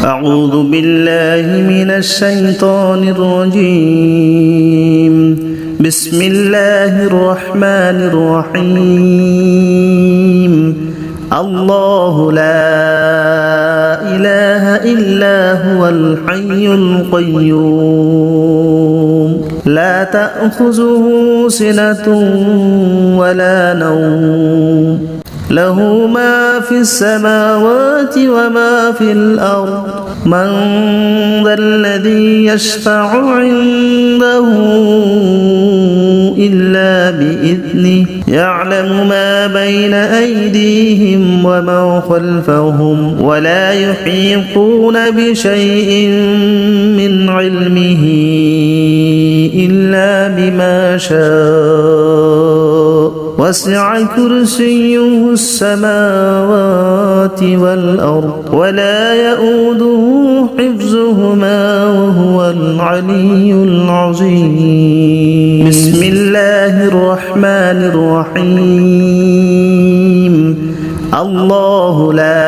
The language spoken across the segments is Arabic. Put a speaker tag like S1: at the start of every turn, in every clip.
S1: أعوذ بالله من الشيطان الرجيم بسم الله الرحمن الرحيم الله لا إله إلا هو الحي القيوم لا تأخذه سنة ولا نوم له ما في السماوات وما في الأرض من ذا الذي يشفع عنده إلا بإذنه يعلم ما بين أيديهم وما خلفهم ولا يحيطون بشيء من علمه إلا بما شاء وسع كرسيه السماوات والأرض ولا يؤوده حفظهما وهو العلي العظيم بسم الله الرحمن الرحيم الله لا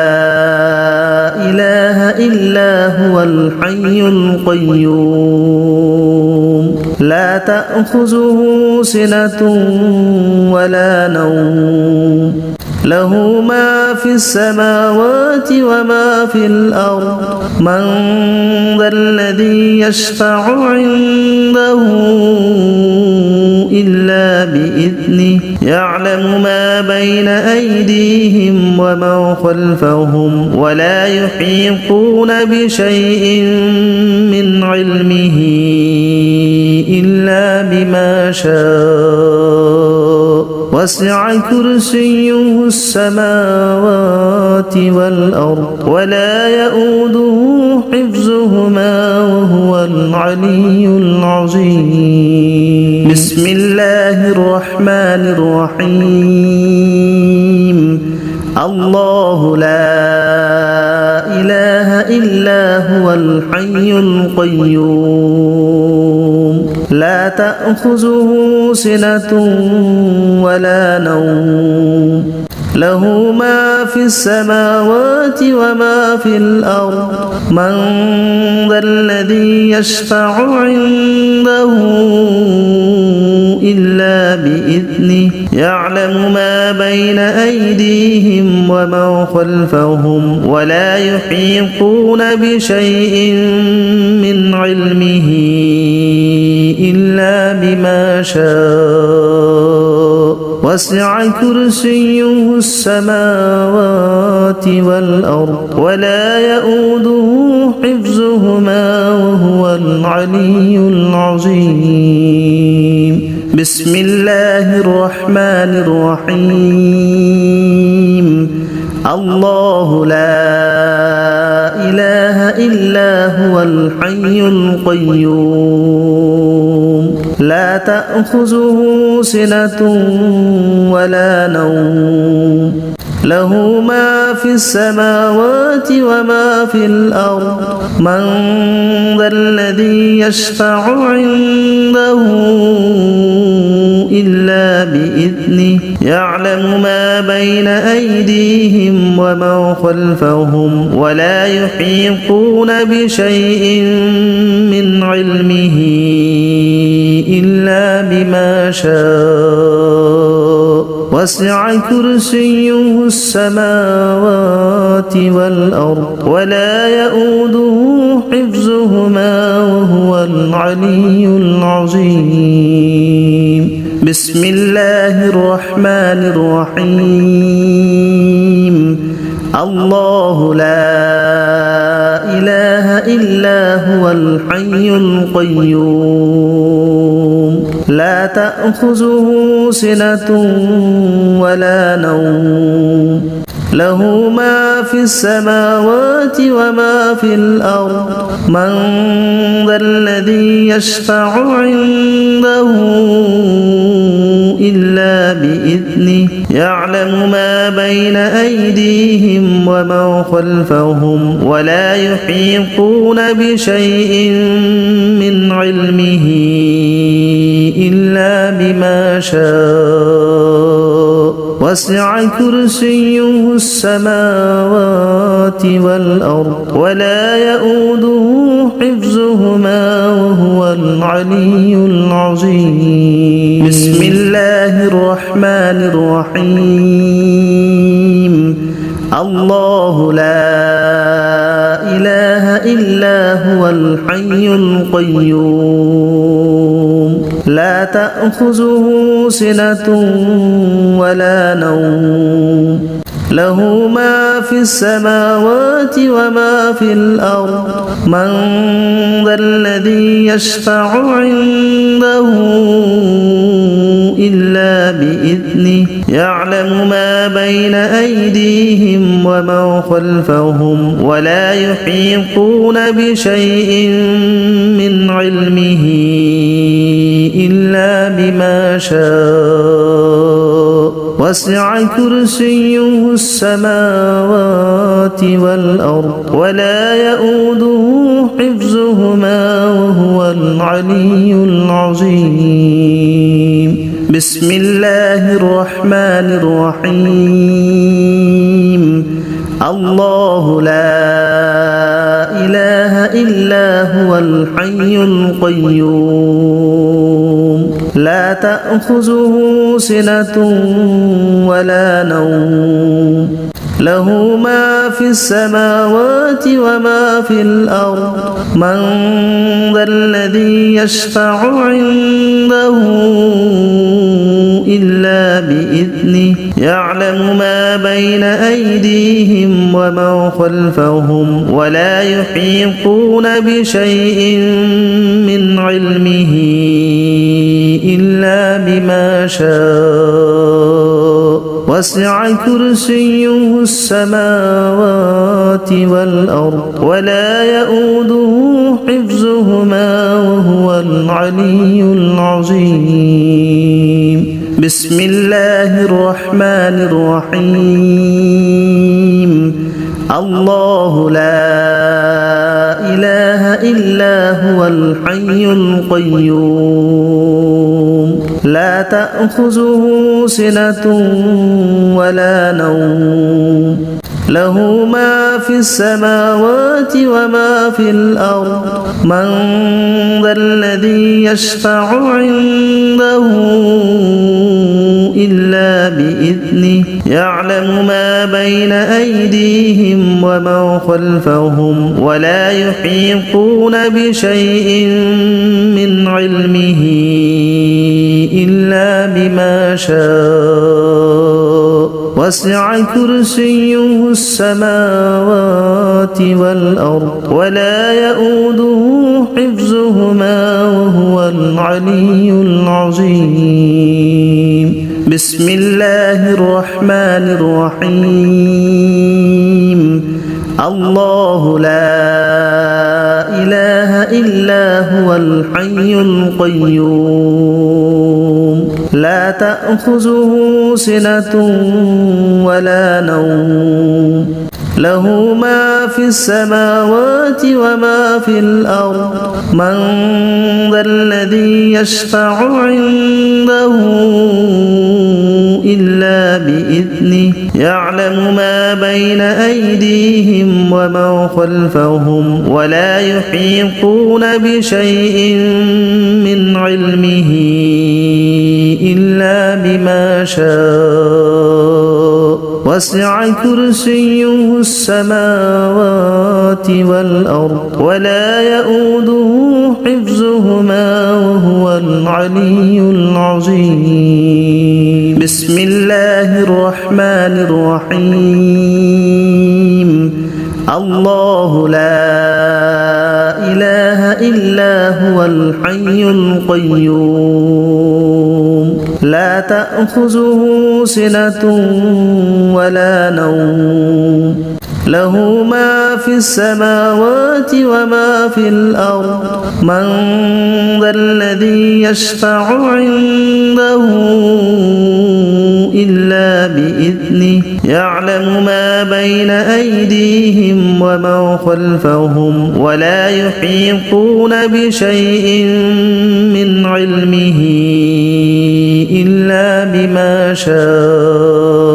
S1: إله إلا هو الحي القيوم لا تأخذه سنة ولا نوم له ما في السماوات وما في الأرض من ذا الذي يشفع عنده إلا بإذنه يعلم ما بين أيديهم وما خلفهم ولا يحيطون بشيء من علمه إلا بما شاء وسع كرسيه السماوات والأرض ولا يؤوده حفظهما وهو العلي العظيم بسم الله الرحمن الرحيم الله لا إله إلا هو الحي القيوم لا تأخذه سنة ولا نوم له ما في السماوات وما في الأرض من ذا الذي يشفع عنده إلا بإذنه يعلم ما بين أيديهم وما خلفهم ولا يحيطون بشيء من علمه إلا بما شاء وسع كرسيه السماوات والأرض ولا يؤوده حفظهما وهو العلي العظيم بسم الله الرحمن الرحيم الله لا إله إلا هو الحي القيوم لا تأخذه سنة ولا نوم له ما في السماوات وما في الأرض من ذا الذي يشفع عنده إلا بإذنه يعلم ما بين أيديهم وما خلفهم ولا يحيطون بشيء من علمه إلا بما شاء وسع كرسيه السماوات والأرض ولا يؤوده حفظهما وهو العلي العظيم بسم الله الرحمن الرحيم الله لا إله إلا هو الحي القيوم لا تأخذه سنة ولا نوم له ما في السماوات وما في الأرض من ذا الذي يشفع عنده إلا بإذنه يعلم ما بين أيديهم وما خلفهم ولا يحيطون بشيء من علمه إلا بما شاء وسع كرسيه السماوات والأرض ولا يؤوده حفظهما وهو العلي العظيم بسم الله الرحمن الرحيم الله لا إله إلا هو الحي القيوم لا تأخذه سنة ولا نوم له ما في السماوات وما في الأرض من ذا الذي يشفع عنده إلا بإذنه يعلم ما بين أيديهم وما خلفهم ولا يحيطون بشيء من علمه إلا بما شاء وسع كرسيه السماوات والأرض ولا يؤوده حفظهما وهو العلي العظيم بسم الله الرحمن الرحيم الله لا إله إلا هو الحي القيوم لا تأخذه سنة ولا نوم له ما في السماوات وما في الأرض من ذا الذي يشفع عنده إلا بإذنه يعلم ما بين أيديهم وما خلفهم ولا يحيطون بشيء من علمه إلا بما شاء وسع كرسيه السماوات والأرض ولا يؤوده حفظهما وهو العلي العظيم بسم الله الرحمن الرحيم الله لا إله إلا هو الحي القيوم لا تأخذه سنة ولا نوم له ما في السماوات وما في الأرض من ذا الذي يشفع عنده إلا بإذنه يعلم ما بين أيديهم وما خلفهم ولا يحيطون بشيء من علمه إلا بما شاء وسع كرسيه السماوات والأرض ولا يؤوده حفظهما وهو العلي العظيم بسم الله الرحمن الرحيم الله لا إله إلا هو الحي القيوم لا تأخذه سنة ولا نوم له ما في السماوات وما في الأرض من ذا الذي يشفع عنده إلا بإذنه يعلم ما بين أيديهم وما خلفهم ولا يحيطون بشيء من علمه إلا بما شاء وسع كرسيه السماوات والأرض ولا يؤوده حفظهما وهو العلي العظيم بسم الله الرحمن الرحيم الله لا إله إلا هو الحي القيوم لا تأخذه سنة ولا نوم له ما في السماوات وما في الأرض من ذا الذي يشفع عنده إلا بإذنه يعلم ما بين أيديهم وما خلفهم ولا يحيطون بشيء من علمه إلا بما شاء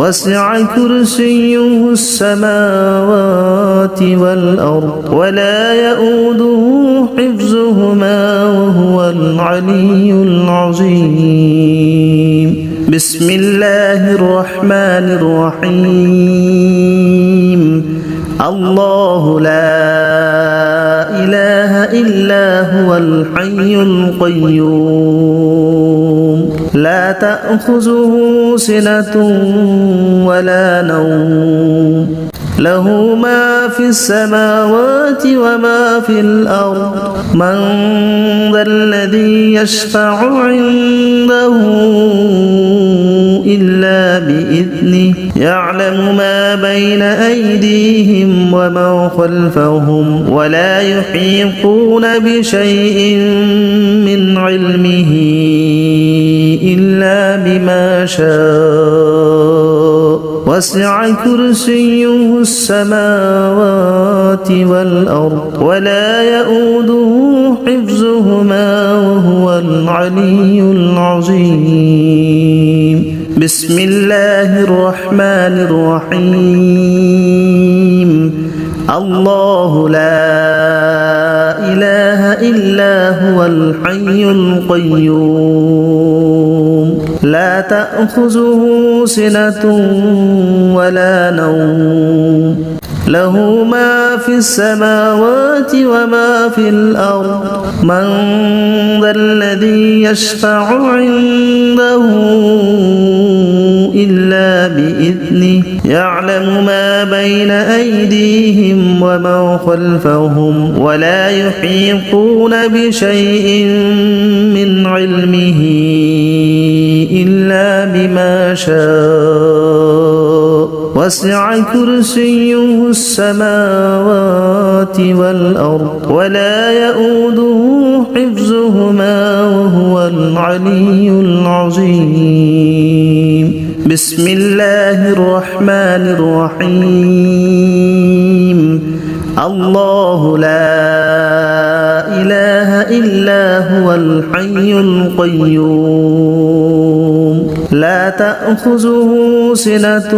S1: وسع كرسيه السماوات والأرض ولا يؤوده حفظهما وهو العلي العظيم بسم الله الرحمن الرحيم الله لا إله إلا هو الحي القيوم لا تأخذه سنة ولا نوم له ما في السماوات وما في الأرض من ذا الذي يشفع عنده إلا بإذنه يعلم ما بين أيديهم وما خلفهم ولا يحيطون بشيء من علمه إلا بما شاء وسع كرسيه السماوات والأرض ولا يؤوده حفظهما وهو العلي العظيم بسم الله الرحمن الرحيم الله لا إله إلا هو الحي القيوم لا تأخذه سنة ولا نوم له ما في السماوات وما في الأرض من ذا الذي يشفع عنده إلا بإذنه يعلم ما بين أيديهم وما خلفهم ولا يحيطون بشيء من علمه إلا بما شاء وسع كرسيه السماوات والأرض ولا يؤوده حفظهما وهو العلي العظيم بسم الله الرحمن الرحيم الله لا إله إلا هو الحي القيوم لا تأخذه سنة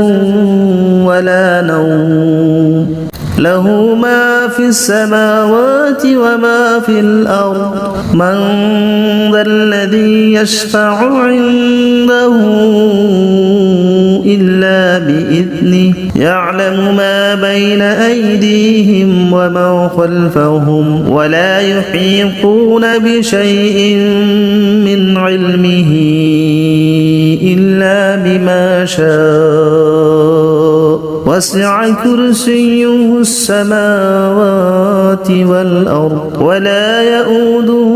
S1: ولا نوم له ما في السماوات وما في الأرض من ذا الذي يشفع عنده إلا بإذنه يعلم ما بين أيديهم وما خلفهم ولا يحيطون بشيء من علمه إلا بما شاء وسع كرسيه السماوات والأرض ولا يؤوده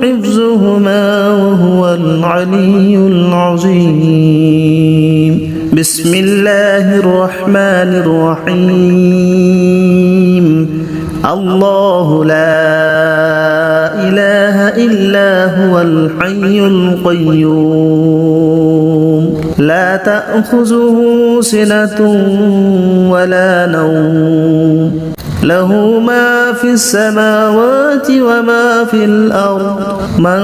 S1: حفظهما وهو العلي العظيم بسم الله الرحمن الرحيم الله لا إله إلا هو الحي القيوم لا تأخذه سنة ولا نوم له ما في السماوات وما في الأرض من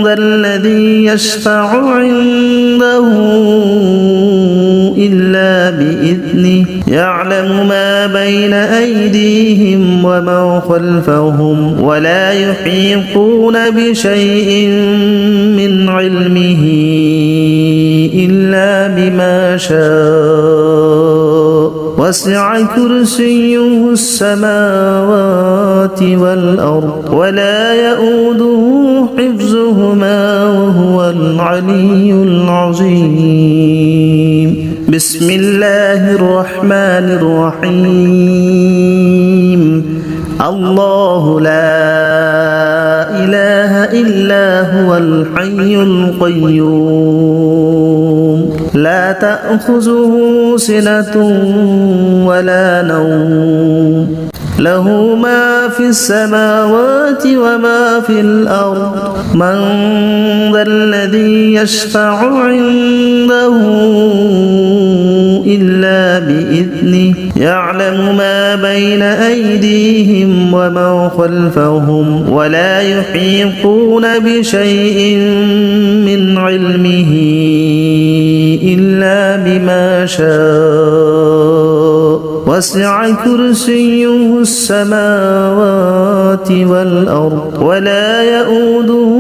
S1: ذا الذي يشفع عنده إلا بإذنه يعلم ما بين أيديهم وما خلفهم ولا يحيطون بشيء من علمه إلا بما شاء وسع كرسيه السماوات والأرض ولا يؤوده حفظهما وهو العلي العظيم بسم الله الرحمن الرحيم الله لا إله إلا هو الحي القيوم لا تأخذه سنة ولا نوم له ما في السماوات وما في الأرض من ذا الذي يشفع عنده إلا بإذنه يعلم ما بين أيديهم وما خلفهم ولا يحيطون بشيء من علمه إلا بما شاء وسع كرسيه السماوات والأرض ولا يؤوده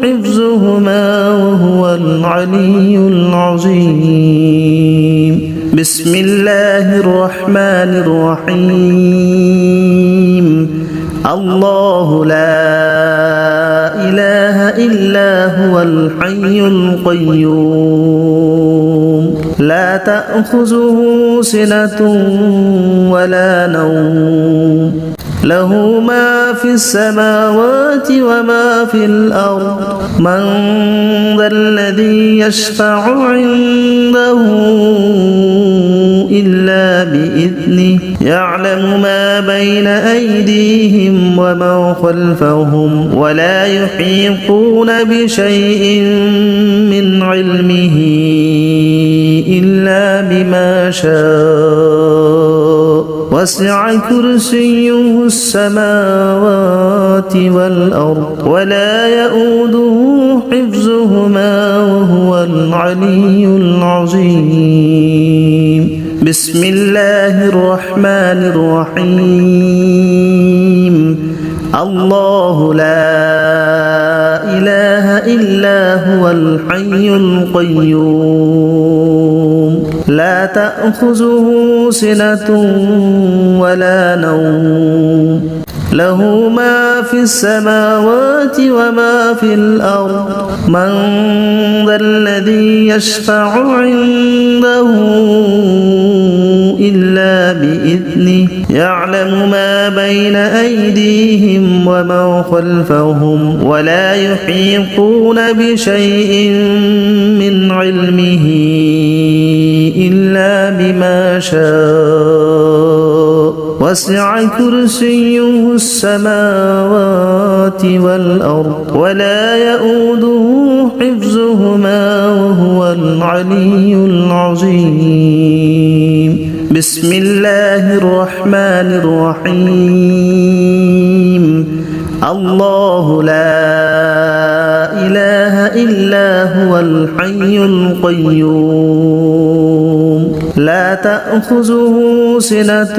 S1: حفظهما وهو العلي العظيم بسم الله الرحمن الرحيم الله لا إله إلا هو الحي القيوم لا تأخذه سنة ولا نوم له ما في السماوات وما في الأرض من ذا الذي يشفع عنده إلا بإذنه يعلم ما بين أيديهم وما خلفهم ولا يحيطون بشيء من علمه إلا بما شاء وسع كرسيه السماوات والأرض ولا يؤوده حفظهما وهو العلي العظيم بسم الله الرحمن الرحيم الله لا إله إلا هو الحي القيوم لا تأخذه سنة ولا نوم له ما في السماوات وما في الأرض من ذا الذي يشفع عنده إلا بإذنه يعلم ما بين أيديهم وما خلفهم ولا يحيطون بشيء من علمه إلا بما شاء وسع كرسيه السماوات والأرض ولا يؤوده حفظهما وهو العلي العظيم بسم الله الرحمن الرحيم الله لا إله إلا هو الحي القيوم لا تأخذه سنة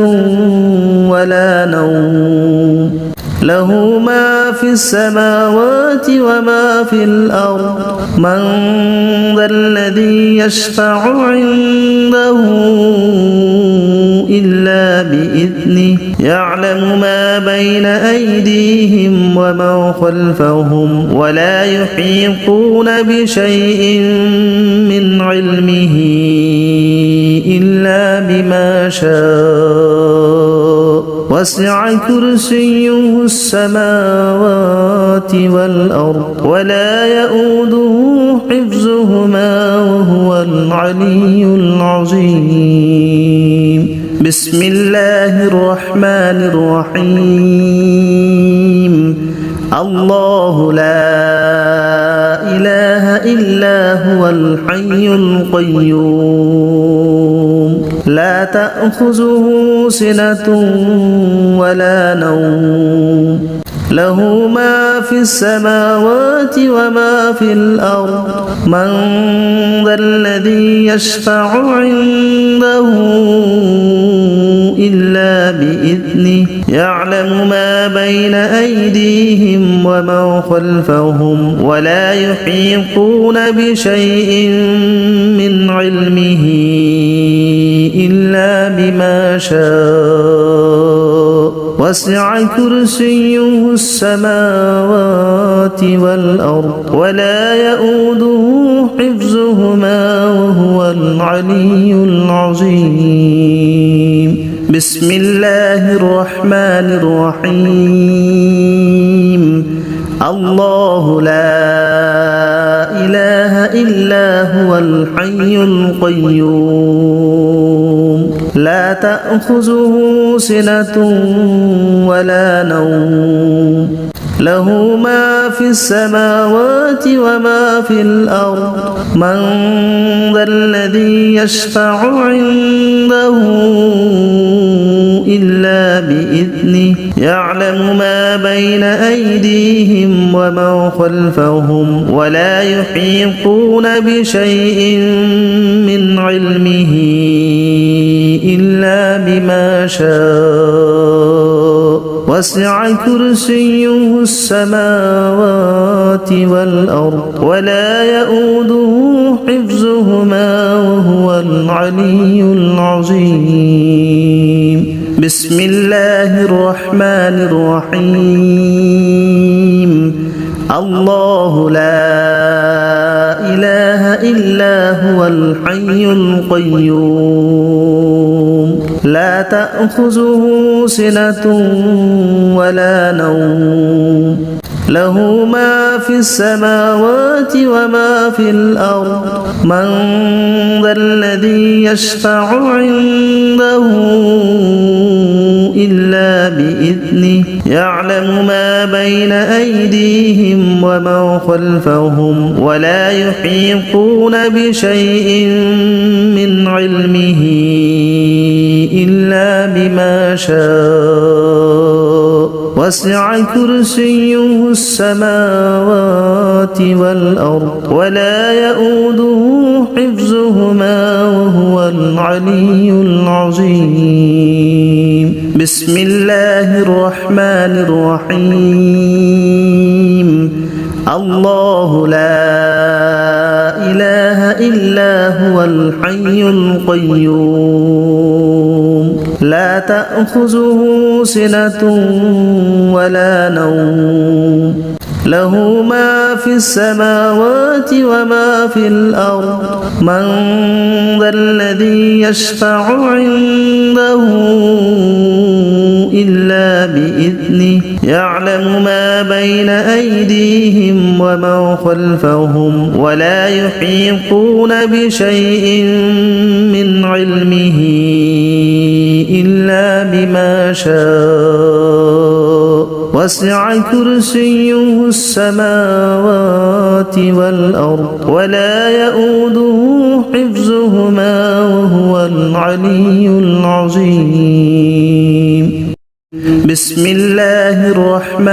S1: ولا نوم له ما في السماوات وما في الأرض من ذا الذي يشفع عنده إلا بإذنه يعلم ما بين أيديهم وما خلفهم ولا يحيطون بشيء من علمه إلا بما شاء وسع كرسيه السماوات والأرض ولا يؤوده حفظهما وهو العلي العظيم بسم الله الرحمن الرحيم الله لا إله إلا هو الحي القيوم لا تأخذه سنة ولا نوم له ما في السماوات وما في الأرض من ذا الذي يشفع عنده إلا بإذنه يعلم ما بين أيديهم وما خلفهم ولا يحيطون بشيء من علمه إلا بما شاء وسع كرسيه السماوات والأرض ولا يؤوده حفظهما وهو العلي العظيم بسم الله الرحمن الرحيم الله لا إله إلا هو الحي القيوم لا تأخذه سنة ولا نوم له ما في السماوات وما في الأرض من ذا الذي يشفع عنده إلا بإذنه يعلم ما بين أيديهم وما خلفهم ولا يحيطون بشيء من علمه إلا بما شاء وسع كرسيه السماوات والأرض ولا يؤوده حفظهما وهو العلي العظيم بسم الله الرحمن الرحيم الله لا إله إلا هو الحي القيوم لا تأخذه سنة ولا نوم له ما في السماوات وما في الأرض من ذا الذي يشفع عنده إلا بإذنه يعلم ما بين أيديهم وما خلفهم ولا يحيطون بشيء من علمه إلا بما شاء وسع كرسيه السماوات والأرض ولا يؤوده حفظهما وهو العلي العظيم بسم الله الرحمن الرحيم الله لا إله إلا هو الحي القيوم لا تأخذه سنة ولا نوم له ما في السماوات وما في الأرض من ذا الذي يشفع عنده إلا بإذنه يعلم ما بين أيديهم وما خلفهم ولا يحيطون بشيء من علمه إلا بما شاء وسع كرسيه السماوات والأرض ولا يؤوده حفظهما وهو العلي العظيم بسم الله الرحمن